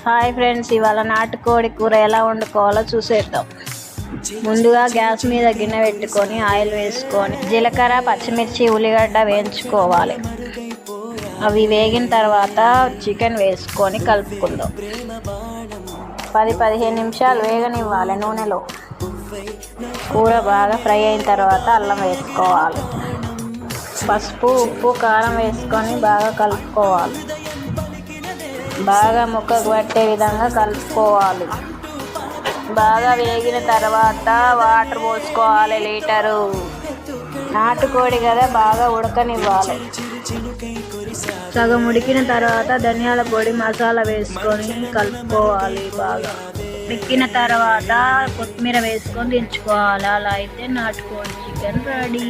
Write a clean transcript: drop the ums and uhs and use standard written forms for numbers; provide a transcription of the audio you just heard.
Hi friends, ఇవాళ నాటుకోడి కూర ఎలా వండుకోవాలో చూసేద్దాం. ముందుగా గ్యాస్ మీద గిన్నె పెట్టుకొని ఆయిల్ వేసుకొని జీలకర్ర, పచ్చిమిర్చి, ఉల్లిగడ్డ వేయించుకోవాలి. అవి వేగిన తర్వాత చికెన్ వేసుకొని కలుపుకుందాం. 10-15 నిమిషాలు వేగనివ్వాలి నూనెలో. కూర బాగా ఫ్రై అయిన తర్వాత అల్లం వేసుకోవాలి. పసుపు, ఉప్పు, కారం వేసుకొని బాగా కలుపుకోవాలి. బాగా ముక్కకు పట్టే విధంగా కలుపుకోవాలి. బాగా వేగిన తర్వాత వాటర్ పోసుకోవాలి లీటరు. నాటుకోడి కదా, బాగా ఉడకనివ్వాలి. సగం ఉడికిన తర్వాత ధనియాల పొడి, మసాలా వేసుకొని కలుపుకోవాలి. బాగా ఉడికిన తర్వాత కొత్తిమీర వేసుకొని దించుకోవాలి. అలా అయితే నాటుకోడి చికెన్ రెడీ.